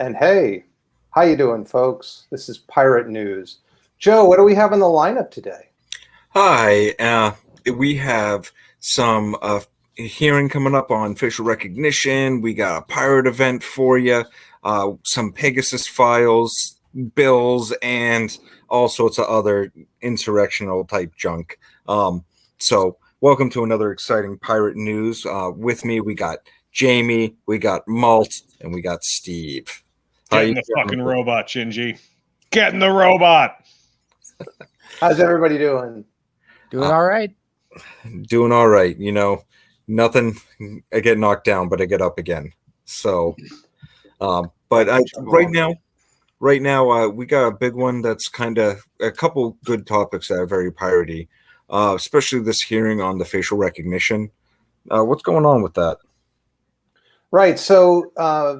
And hey, how you doing, folks? This is Pirate News. Joe, what do we have in the lineup today? Hi, we have some hearing coming up on facial recognition. We got a pirate event for you, some Pegasus files, bills, and all sorts of other insurrectional type junk. So, welcome to another exciting pirate news. With me, we got Jamie, we got Malt, and we got Steve. Get in the fucking robot, Shinji. Get in the robot. How's everybody doing? Doing all right. Doing all right. You know, nothing. I get knocked down, but I get up again. So, right now, we got a big one that's kind of a couple good topics that are very piratey, especially this hearing on the facial recognition. What's going on with that? Right. So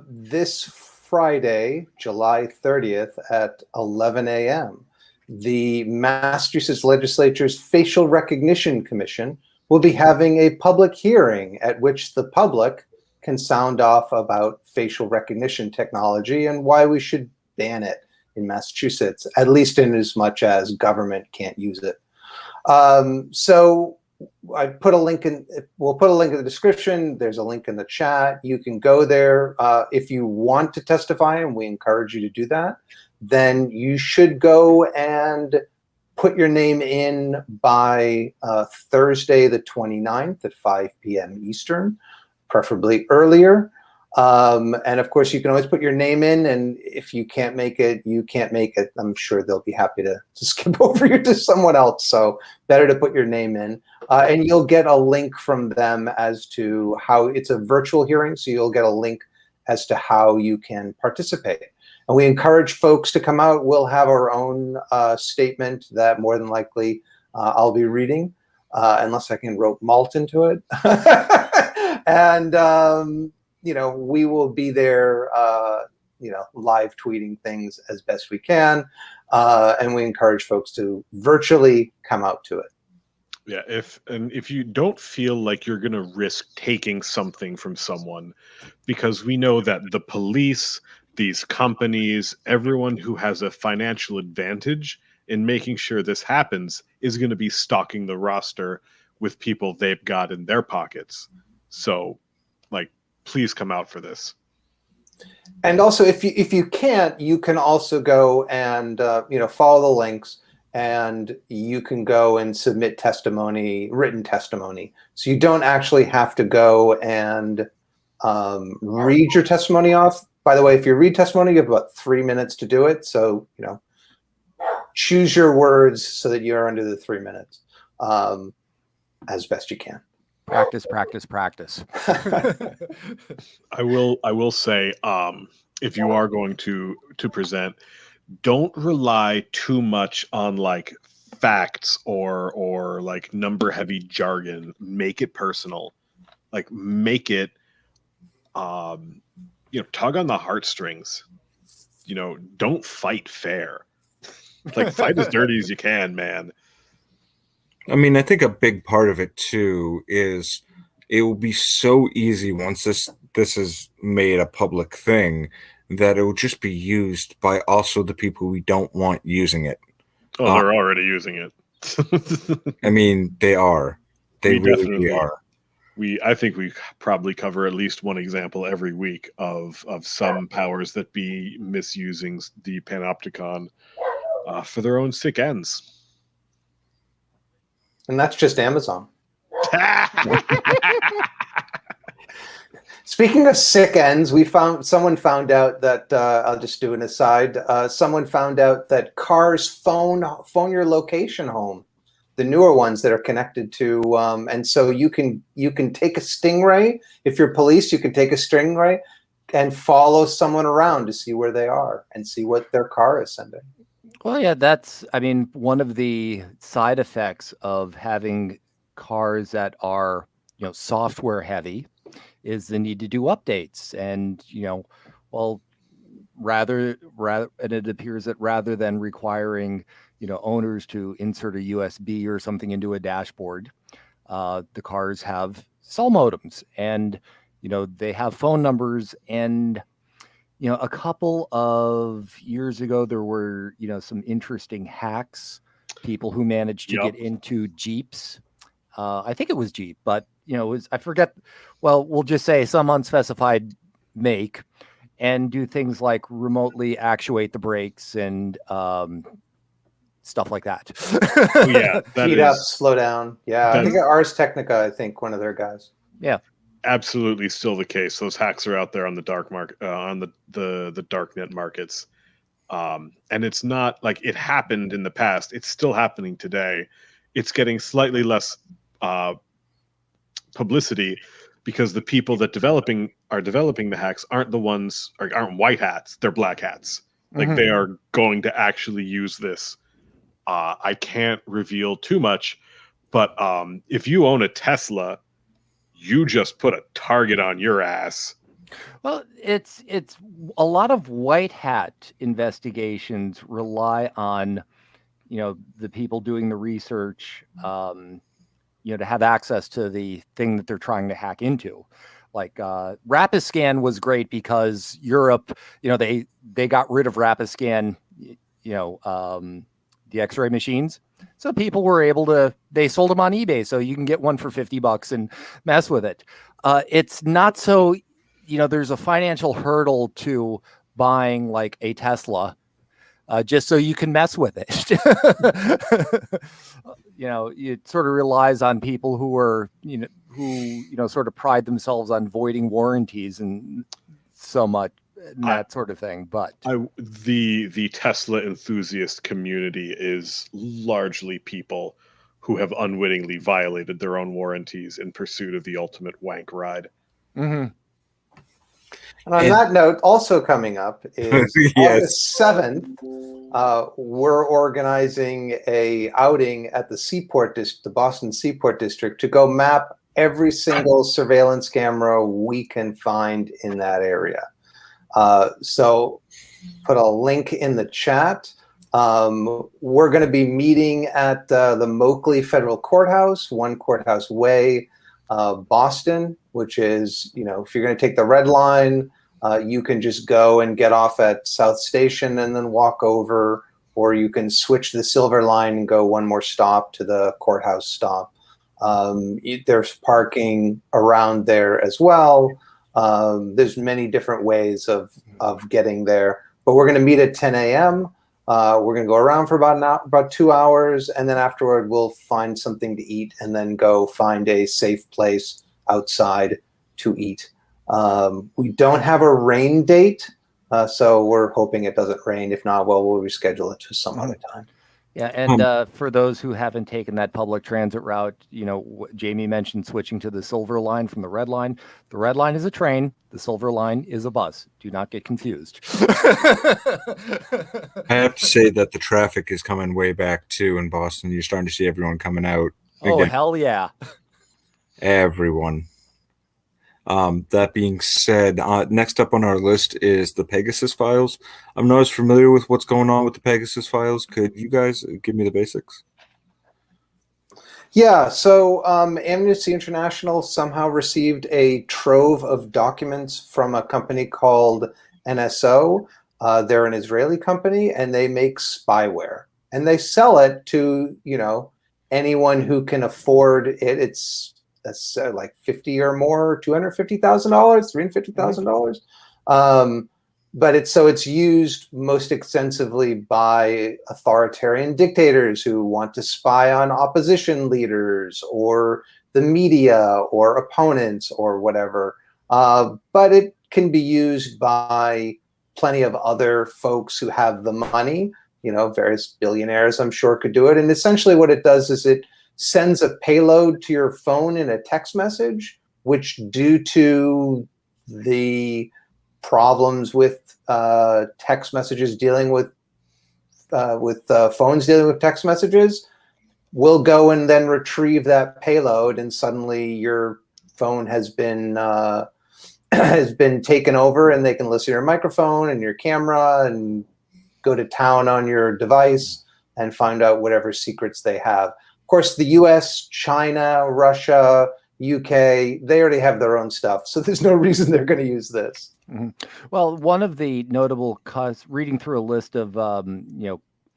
this Friday, July 30th at 11 a.m., the Massachusetts Legislature's Facial Recognition Commission will be having a public hearing at which the public can sound off about facial recognition technology and why we should ban it in Massachusetts, at least in as much as government can't use it. So I put a link in. We'll put a link in the description. There's a link in the chat. You can go there if you want to testify, and we encourage you to do that. Then you should go and put your name in by Thursday the 29th at 5 p.m. Eastern, preferably earlier. And of course, you can always put your name in, and if you can't make it, you can't make it. I'm sure they'll be happy to skip over you to someone else. So better to put your name in. And you'll get a link from them as to how it's a virtual hearing. So you'll get a link as to how you can participate. And we encourage folks to come out. We'll have our own statement that more than likely I'll be reading, unless I can rope Malt into it. And, we will be there, live tweeting things as best we can. And we encourage folks to virtually come out to it. Yeah, if you don't feel like you're going to risk taking something from someone, because we know that the police, these companies, everyone who has a financial advantage in making sure this happens is going to be stocking the roster with people they've got in their pockets. So, please come out for this. And also, if you can't, you can also go and follow the links, and you can go and submit testimony, written testimony. So you don't actually have to go and read your testimony off. By the way, if you read testimony, you have about 3 minutes to do it. So, choose your words so that you're under the 3 minutes as best you can. Practice, practice, practice. I will say, if you are going to present, don't rely too much on facts or number heavy jargon. Make it personal. Make it tug on the heartstrings. Don't fight fair. Fight as dirty as you can, man. I mean, I think a big part of it too is it will be so easy once this is made a public thing that it will just be used by also the people we don't want using it. Oh, they're already using it. I mean, they are. They really are. I think we probably cover at least one example every week of some powers that be misusing the Panopticon for their own sick ends. And that's just Amazon. Speaking of sick ends, someone found out that I'll just do an aside. Someone found out that cars phone your location home, the newer ones that are connected to, and so you can take a stingray. If you're police, you can take a stingray and follow someone around to see where they are and see what their car is sending. Well, yeah, that's, one of the side effects of having cars that are, software heavy is the need to do updates. And, and it appears that rather than requiring, owners to insert a USB or something into a dashboard, the cars have cell modems and, they have phone numbers and, a couple of years ago, there were, some interesting hacks, people who managed to Yep. get into Jeeps. I think it was Jeep, but, I forget. Well, we'll just say some unspecified make, and do things like remotely actuate the brakes and stuff like that. Oh, yeah, that Speed up, is slow down. Yeah, I that think is Ars Technica, I think one of their guys. Yeah. absolutely still the case. Those hacks are out there on the dark market, on the darknet markets. And it's not like it happened in the past. It's still happening today. It's getting slightly less publicity because the people that are developing the hacks aren't the ones aren't white hats. They're black hats. Like Mhm. they are going to actually use this. I can't reveal too much, but if you own a Tesla, you just put a target on your ass. Well, it's a lot of white hat investigations rely on, the people doing the research, to have access to the thing that they're trying to hack into. Like Rapiscan was great because Europe, they got rid of Rapiscan, the X-ray machines. So people were able to, they sold them on eBay. So you can get one for $50 and mess with it. It's not so, there's a financial hurdle to buying like a Tesla, just so you can mess with it. It sort of relies on people who are, who sort of pride themselves on voiding warranties and so much and that sort of thing. But The Tesla enthusiast community is largely people who have unwittingly violated their own warranties in pursuit of the ultimate wank ride. mm-hmm. And on that note, also coming up is Yes. August 7th. We're organizing a outing at the Boston Seaport District, to go map every single surveillance camera we can find in that area. So put a link in the chat. We're going to be meeting at the Moakley Federal Courthouse, One Courthouse Way, Boston, which is, if you're going to take the Red Line, you can just go and get off at South Station and then walk over, or you can switch the Silver Line and go one more stop to the courthouse stop. There's parking around there as well. There's many different ways of getting there, but we're going to meet at 10 a.m. We're going to go around for about 2 hours, and then afterward we'll find something to eat and then go find a safe place outside to eat. We don't have a rain date, so we're hoping it doesn't rain. If not, well, we'll reschedule it to some other time. Yeah, and for those who haven't taken that public transit route, Jamie mentioned switching to the Silver Line from the Red Line. The Red Line is a train. The Silver Line is a bus. Do not get confused. I have to say that the traffic is coming way back too in Boston. You're starting to see everyone coming out. Oh, again. hell yeah. Everyone. That being said, next up on our list is the Pegasus files. I'm not as familiar with what's going on with the Pegasus files. Could you guys give me the basics? Yeah, so Amnesty International somehow received a trove of documents from a company called NSO. They're an Israeli company, and they make spyware. And they sell it to, anyone who can afford it. That's like $50 or more, $250,000, $350,000. But it's used most extensively by authoritarian dictators who want to spy on opposition leaders or the media or opponents or whatever. But it can be used by plenty of other folks who have the money. Various billionaires, I'm sure, could do it. And essentially what it does is it sends a payload to your phone in a text message, which, due to the problems with text messages dealing with phones dealing with text messages, will go and then retrieve that payload, and suddenly your phone has been taken over, and they can listen to your microphone and your camera and go to town on your device and find out whatever secrets they have. Of course, the US, China, Russia, UK, they already have their own stuff, so there's no reason they're going to use this. Mhm. Well, one of the notable reading through a list of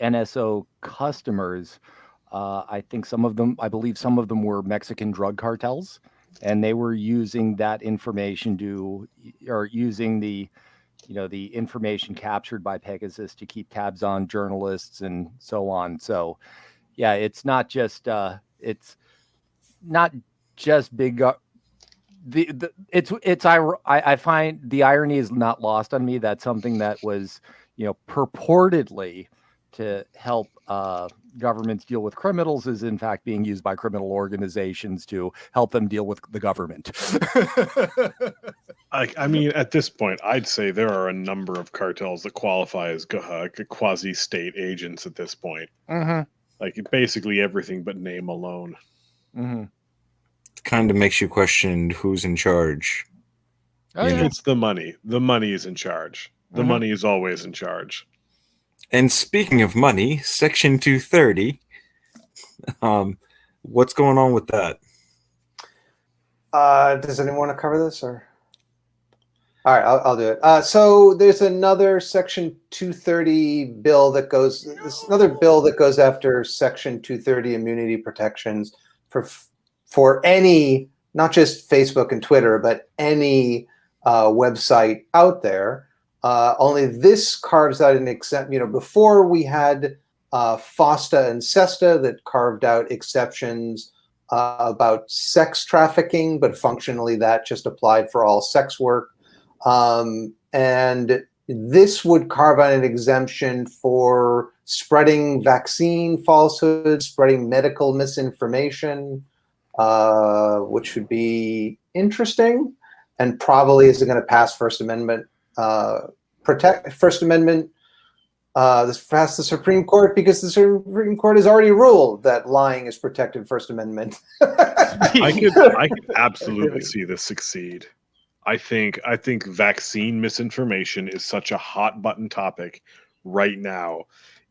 NSO customers, I believe some of them were Mexican drug cartels, and they were using that information or using the information captured by Pegasus to keep tabs on journalists and so on. So, yeah, it's not just big. I find the irony is not lost on me that something that was purportedly to help governments deal with criminals is in fact being used by criminal organizations to help them deal with the government. I mean, at this point, I'd say there are a number of cartels that qualify as quasi-state agents at this point. Mm-hmm. Like basically everything but name alone. Mm-hmm. Kind of makes you question who's in charge. Oh, yeah. It's the money. The money is in charge. The Mhm. money is always in charge. And speaking of money, Section 230, what's going on with that? Does anyone want to cover this, or? All right, I'll do it. So there's another Section 230 bill that goes. There's another bill that goes after Section 230 immunity protections for any, not just Facebook and Twitter, but any website out there. Only this carves out an exception. Before we had FOSTA and SESTA that carved out exceptions about sex trafficking, but functionally that just applied for all sex work. And this would carve out an exemption for spreading vaccine falsehoods, spreading medical misinformation, which would be interesting, and probably isn't going to pass First Amendment. First Amendment. This passed the Supreme Court because the Supreme Court has already ruled that lying is protected First Amendment. I could absolutely see this succeed. I think vaccine misinformation is such a hot button topic right now.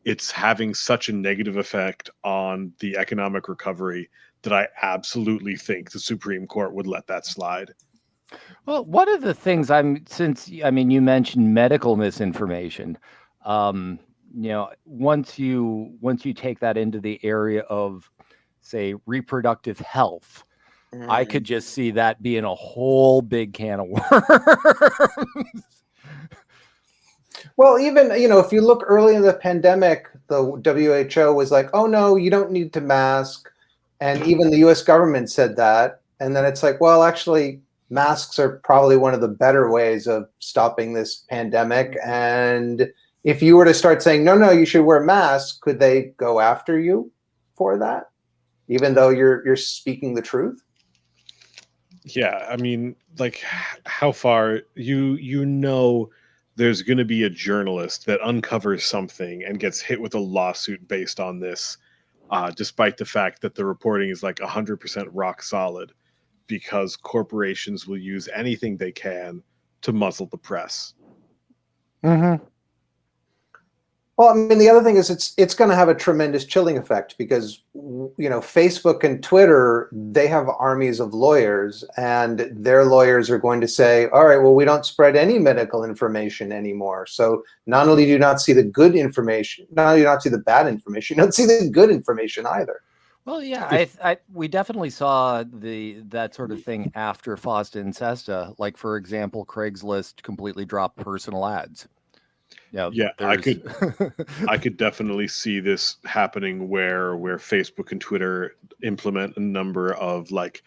It's having such a negative effect on the economic recovery that I absolutely think the Supreme Court would let that slide. Well, one of the things you mentioned medical misinformation, once you take that into the area of, say, reproductive health, I could just see that being a whole big can of worms. Well, even, if you look early in the pandemic, the WHO was like, oh, no, you don't need to mask. And even the US government said that. And then it's like, well, actually, masks are probably one of the better ways of stopping this pandemic. And if you were to start saying, no, you should wear masks, could they go after you for that, even though you're speaking the truth? Yeah, I mean, like, how far there's going to be a journalist that uncovers something and gets hit with a lawsuit based on this, despite the fact that the reporting is like 100% rock solid, because corporations will use anything they can to muzzle the press. Mm-hmm. Well, I mean, the other thing is it's going to have a tremendous chilling effect because, Facebook and Twitter, they have armies of lawyers, and their lawyers are going to say, all right, well, we don't spread any medical information anymore. So not only do you not see the good information, not only do you not see the bad information, you don't see the good information either. Well, yeah, we definitely saw that sort of thing after FOSTA and SESTA. Like, for example, Craigslist completely dropped personal ads. Yeah, I could definitely see this happening where Facebook and Twitter implement a number of like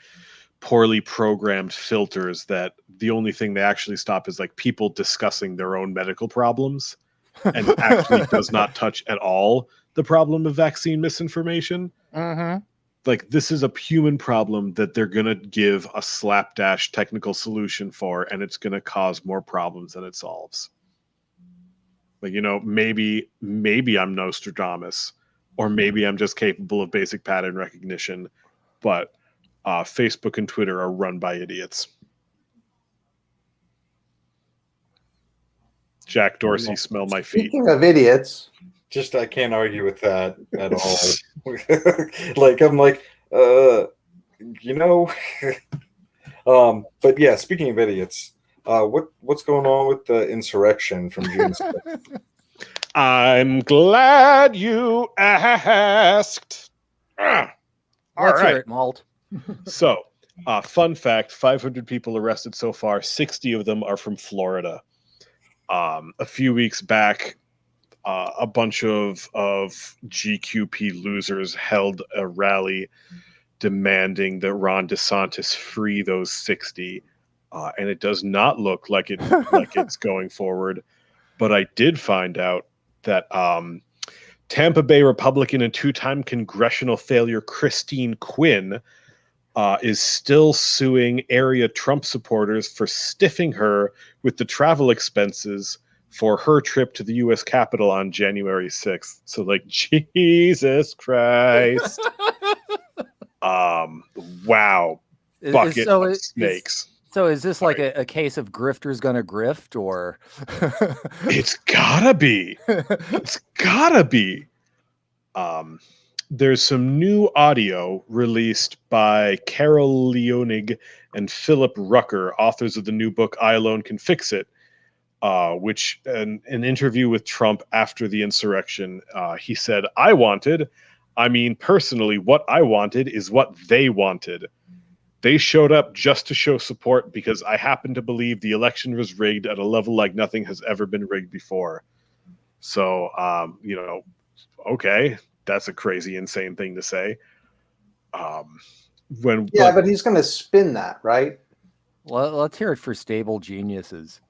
poorly programmed filters that the only thing they actually stop is like people discussing their own medical problems, and actually does not touch at all the problem of vaccine misinformation. Mm-hmm. Like, this is a human problem that they're gonna give a slapdash technical solution for, and it's gonna cause more problems than it solves. Like, maybe I'm Nostradamus, or maybe I'm just capable of basic pattern recognition, but Facebook and Twitter are run by idiots. Jack Dorsey, smell my feet. Speaking of idiots, Just I can't argue with that at all. I'm like, but yeah, speaking of idiots, What's going on with the insurrection from June 6th? I'm glad you asked. All Let's hear right. it, Malt. So, fun fact: 500 people arrested so far. 60 of them are from Florida. A few weeks back, a bunch of GQP losers held a rally demanding that Ron DeSantis free those 60, and it does not look like it's going forward. But I did find out that Tampa Bay Republican and two-time congressional failure Christine Quinn is still suing area Trump supporters for stiffing her with the travel expenses for her trip to the U.S. Capitol on January 6th. So, like, Jesus Christ. Wow. Bucket of snakes. So is this like a case of grifters gonna grift, or? It's gotta be. It's gotta be. There's some new audio released by Carol Leonig and Philip Rucker, authors of the new book I Alone Can Fix It, which an interview with Trump after the insurrection, he said, personally, what I wanted is what they wanted. They showed up just to show support because I happen to believe the election was rigged at a level like nothing has ever been rigged before. So, okay, that's a crazy, insane thing to say. But he's going to spin that, right? Well, let's hear it for stable geniuses.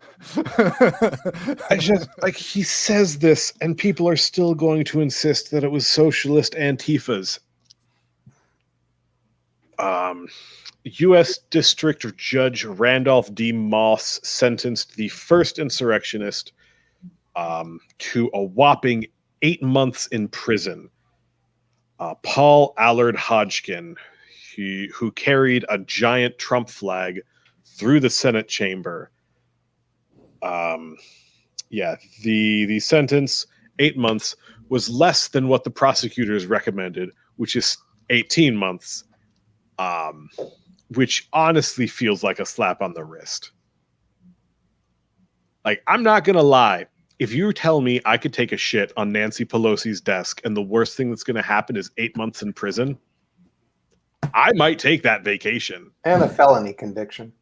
I just he says this, and people are still going to insist that it was socialist Antifas. U.S. District Judge Randolph D. Moss sentenced the first insurrectionist to a whopping 8 months in prison. Paul Allard Hodgkin, who carried a giant Trump flag through the Senate chamber. The sentence, 8 months, was less than what the prosecutors recommended, which is 18 months. Which honestly feels like a slap on the wrist. Like, I'm not going to lie. If you tell me I could take a shit on Nancy Pelosi's desk and the worst thing that's going to happen is 8 months in prison, I might take that vacation. And a felony conviction.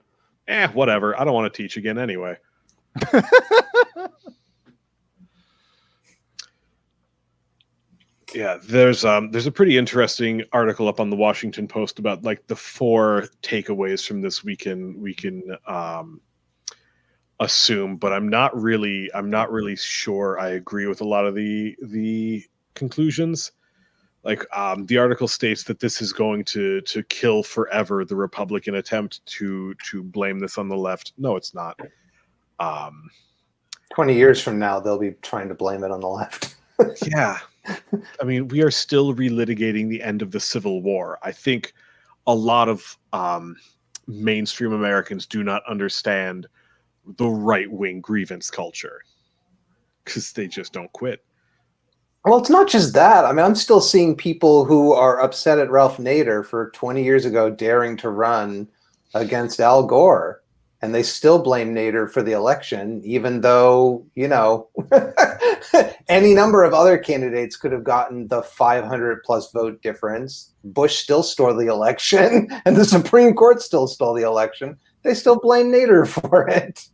Whatever. I don't want to teach again anyway. Yeah, there's a pretty interesting article up on the Washington Post about like the 4 takeaways from this we can assume, but I'm not really sure I agree with a lot of the conclusions. Like the article states that this is going to kill forever the Republican attempt to blame this on the left. No, it's not. 20 years from now, they'll be trying to blame it on the left. Yeah. I mean, we are still relitigating the end of the Civil War. I think a lot of mainstream Americans do not understand the right-wing grievance culture because they just don't quit. Well, it's not just that. I mean, I'm still seeing people who are upset at Ralph Nader for 20 years ago daring to run against Al Gore. And they still blame Nader for the election, even though, any number of other candidates could have gotten the 500 plus vote difference. Bush still stole the election, and the Supreme Court still stole the election. They still blame Nader for it.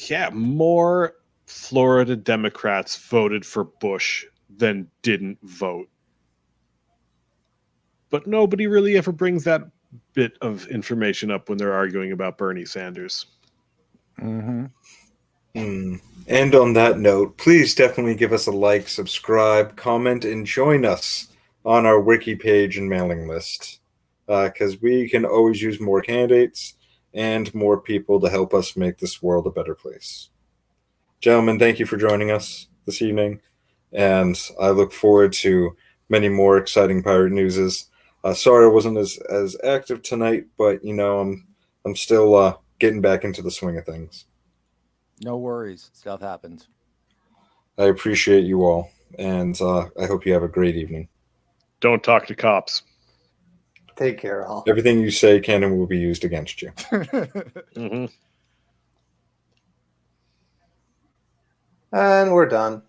Yeah, more Florida Democrats voted for Bush than didn't vote. But nobody really ever brings that bit of information up when they're arguing about Bernie Sanders. Mm-hmm. And on that note, please definitely give us a like, subscribe, comment, and join us on our wiki page and mailing list, because we can always use more candidates and more people to help us make this world a better place. Gentlemen, thank you for joining us this evening, and I look forward to many more exciting pirate newses. Sorry I wasn't as active tonight, but I'm still getting back into the swing of things. No worries. Stuff happens. I appreciate you all, and I hope you have a great evening. Don't talk to cops. Take care, all. Everything you say can and will be used against you. Mm-hmm. And we're done.